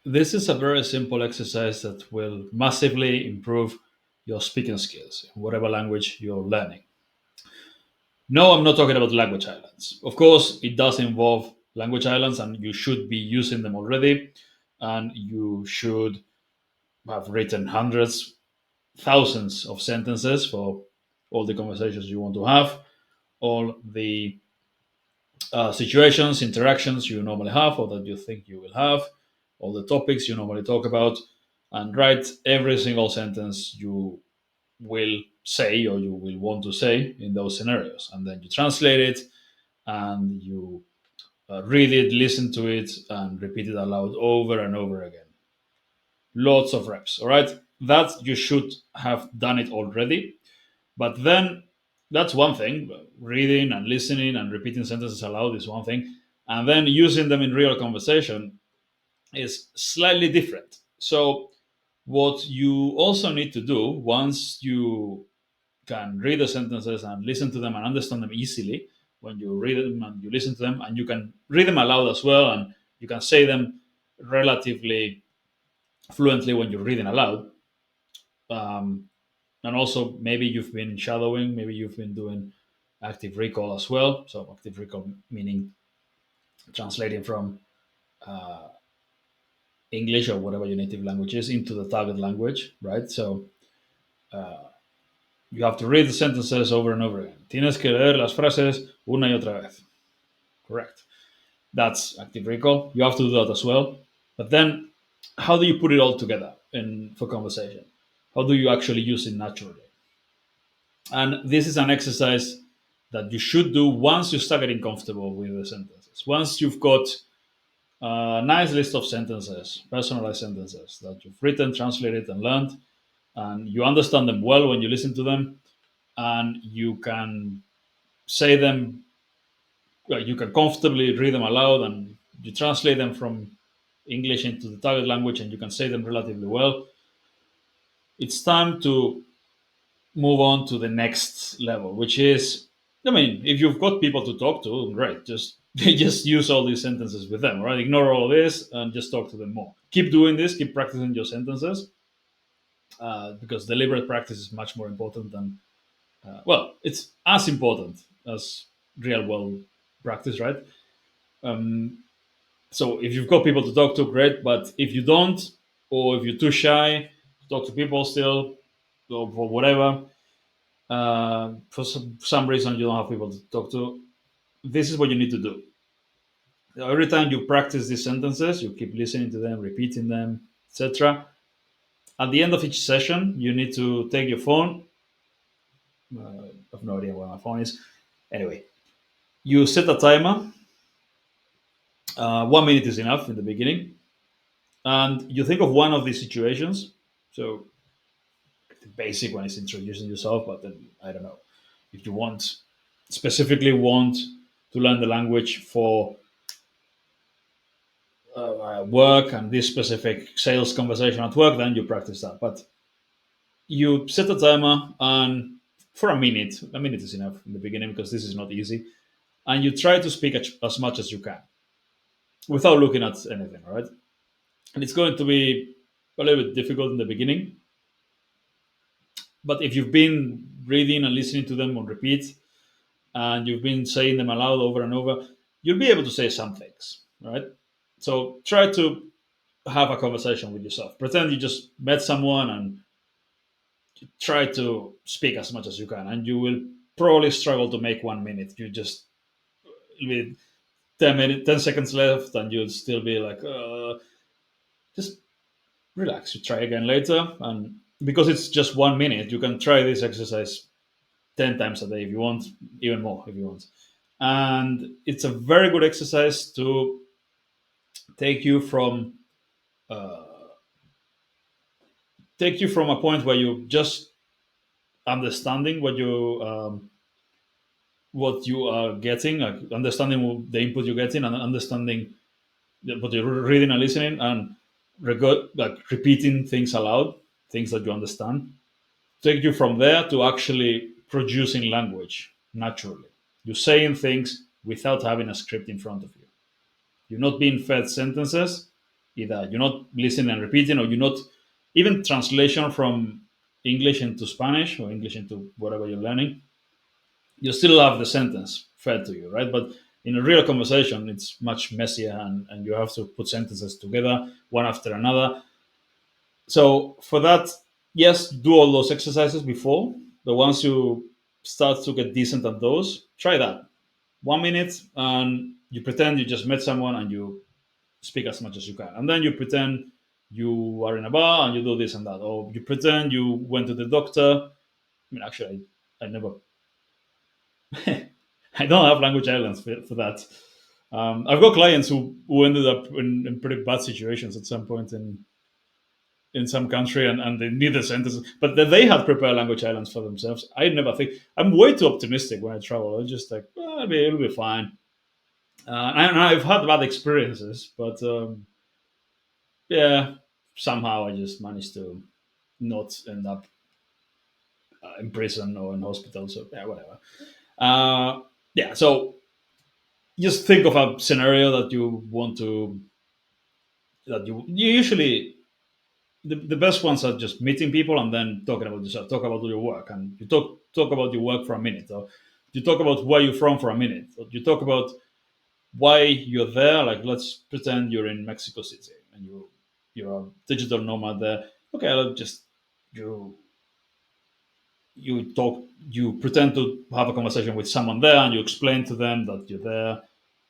This is a very simple exercise that will massively improve your speaking skills in whatever language you're learning. No, I'm not talking about language islands. Of course, it does involve language islands, and you should be using them already. And you should have written hundreds, thousands of sentences for all the conversations you want to have, all the situations, interactions you normally have, or that you think you will have, all the topics you normally talk about, and write every single sentence you will say or you will want to say in those scenarios. And then you translate it and you read it, listen to it, and repeat it aloud over and over again. Lots of reps, all right? That you should have done it already. But then that's one thing. Reading and listening and repeating sentences aloud is one thing. And then using them in real conversation is slightly different. So, what you also need to do once you can read the sentences and listen to them and understand them easily, when you read them and you listen to them, and you can read them aloud as well, and you can say them relatively fluently when you're reading aloud. Um, and also, maybe you've been shadowing, maybe you've been doing active recall as well. So, active recall meaning translating from uh, English or whatever your native language is into the target language, right? So, you have to read the sentences over and over again. Tienes que leer las frases una y otra vez. Correct. That's active recall. You have to do that as well. But then, how do you put it all together for conversation? How do you actually use it naturally? And this is an exercise that you should do once you start getting comfortable with the sentences. Once you've got a nice list of sentences, personalized sentences that you've written, translated, and learned, and you understand them well when you listen to them, and you can say them, well, you can comfortably read them aloud, and you translate them from English into the target language, and you can say them relatively well. It's time to move on to the next level, which is, I mean, if you've got people to talk to, great. Just just use all these sentences with them, right? Ignore all of this and just talk to them more. Keep doing this. Keep practicing your sentences because deliberate practice is much more important than well, it's as important as real world practice, right? Um, so if you've got people to talk to, great. But if you don't, or if you're too shy to talk to people still, or for whatever, for some reason you don't have people to talk to, this is what you need to do. Every time you practice these sentences, you keep listening to them, repeating them, etc. At the end of each session, you need to take your phone. I have no idea where my phone is. Anyway, you set a timer. 1 minute is enough in the beginning, and you think of one of these situations. So the basic one is introducing yourself, but then I don't know if you want specifically want to learn the language for work and this specific sales conversation at work, then you practice that. But you set a timer and for a minute is enough in the beginning because this is not easy. And you try to speak as much as you can without looking at anything, right? And it's going to be a little bit difficult in the beginning. But if you've been reading and listening to them on repeat and you've been saying them aloud over and over, you'll be able to say some things, right? So try to have a conversation with yourself. Pretend you just met someone and try to speak as much as you can, and you will probably struggle to make 1 minute. You just with 10 seconds left, and you'll still be like, just relax. You try again later, and because it's just 1 minute, you can try this exercise 10 times a day if you want, even more if you want. And it's a very good exercise to take you from uh, a point where you just understanding what you are getting, like understanding the input you're getting, and understanding what you're reading and listening, and like repeating things aloud, things that you understand. Take you from there to actually producing language naturally. You're saying things without having a script in front of you. You're not being fed sentences. Either you're not listening and repeating, or you're not even translation from English into Spanish or English into whatever you're learning. You still have the sentence fed to you, right? But in a real conversation, it's much messier, and you have to put sentences together one after another. So for that, yes, do all those exercises before. But once you start to get decent at those, try that. 1 minute, and you pretend you just met someone and you speak as much as you can. And then you pretend you are in a bar and you do this and that. Or you pretend you went to the doctor. I mean, actually, I never, I don't have language islands for that. I've got clients who ended up in pretty bad situations at some point in some country, and they need the sentences, but then they had prepared language islands for themselves. I never think, I'm way too optimistic when I travel. I'm just like, well, it'll be fine. And I've had bad experiences, but yeah, somehow I just managed to not end up in prison or in hospital. So yeah, whatever. Yeah, so just think of a scenario that you want to, that you usually, the best ones are just meeting people and then talking about yourself, talk about your work, and you talk about your work for a minute, or you talk about where you're from for a minute, or you talk about why you're there. Like, let's pretend you're in Mexico City and you're a digital nomad there. Okay, I'll just, you you pretend to have a conversation with someone there, and you explain to them that you're there,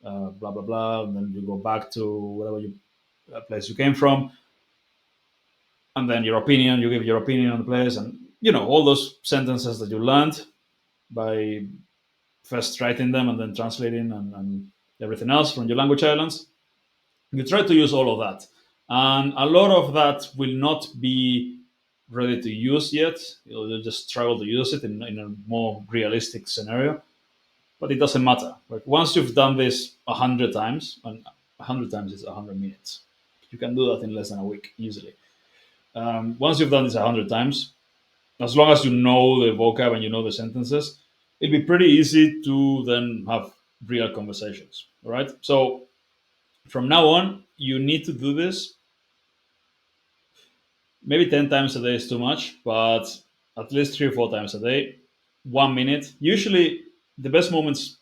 blah blah blah, and then you go back to whatever place you came from, and then you give your opinion on the place, and all those sentences that you learned by first writing them and then translating, and everything else from your language islands. You try to use all of that, and a lot of that will not be ready to use yet. You'll just struggle to use it in a more realistic scenario, but it doesn't matter. Like, once you've done this 100 times, and 100 times is 100 minutes, you can do that in less than a week easily. Once you've done this 100 times, as long as you know the vocab and you know the sentences, it'll be pretty easy to then have real conversations. All right. So from now on, you need to do this. Maybe 10 times a day is too much, but at least 3 or 4 times a day, 1 minute. Usually, the best moments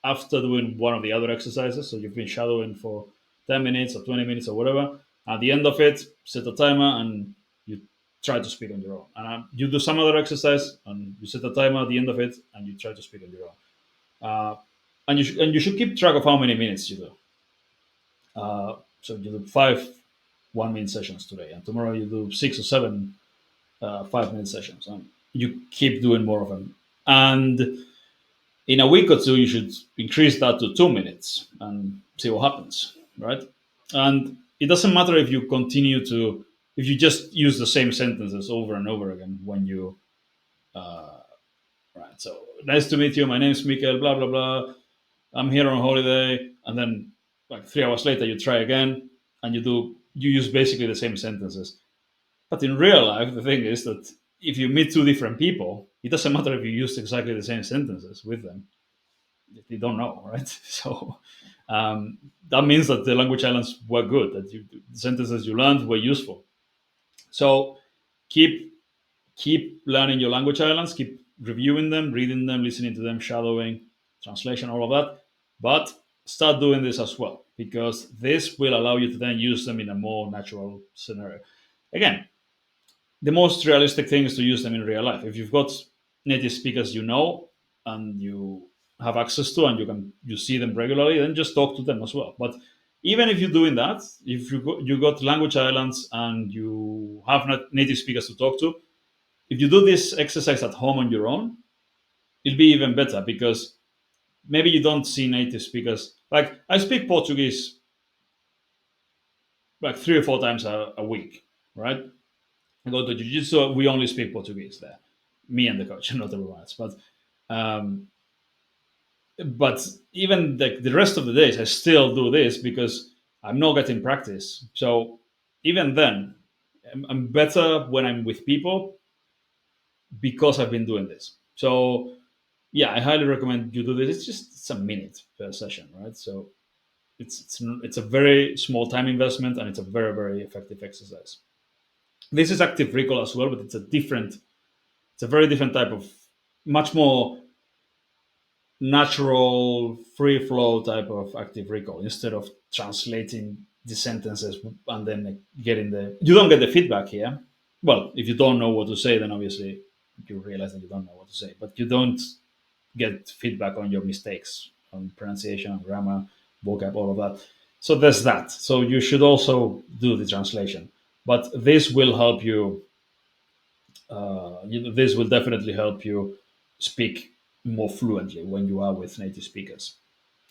after doing one of the other exercises. So you've been shadowing for 10 minutes or 20 minutes or whatever. At the end of it, set a timer and you try to speak on your own. And you do some other exercise and you set a timer at the end of it and you try to speak on your own. And you should keep track of how many minutes you do. So you do 5 1 minute sessions today, and tomorrow you do 6 or 7 5 minute sessions, and you keep doing more of them. And in a week or two, you should increase that to 2 minutes and see what happens, right? And it doesn't matter if you continue to, if you just use the same sentences over and over again when you, right? So, nice to meet you. My name is Mikael, blah, blah, blah. I'm here on holiday. And then, like 3 hours later, you try again and you use basically the same sentences. But in real life, the thing is that if you meet two different people, it doesn't matter if you use exactly the same sentences with them. They don't know, right? So that means that the language islands were good, that the sentences you learned were useful. So keep keep learning your language islands, keep reviewing them, reading them, listening to them, shadowing, translation, all of that. But start doing this as well, because this will allow you to then use them in a more natural scenario. Again, the most realistic thing is to use them in real life. If you've got native speakers and you have access to, and you see them regularly, then just talk to them as well. But even if you're doing that, if you got language islands and you have not native speakers to talk to, if you do this exercise at home on your own, it'll be even better, because maybe you don't see native speakers. Like, I speak Portuguese like 3 or 4 times a week, right? I go to jiu-jitsu, we only speak Portuguese there. Me and the coach, not everyone else. Um, but even the rest of the days, I still do this because I'm not getting practice. So even then, I'm better when I'm with people because I've been doing this. So yeah, I highly recommend you do this. It's a minute per session, right? So It's a very small time investment, and it's a very very effective exercise. This is active recall as well, but it's a very different type of, much more natural, free flow type of active recall, instead of translating the sentences and then getting the, you don't get the feedback here. Well, if you don't know what to say, then obviously you realize that you don't know what to say, but you don't get feedback on your mistakes, on pronunciation, on grammar, vocab, all of that. So there's that. So you should also do the translation, but this will help you. This will definitely help you speak more fluently when you are with native speakers.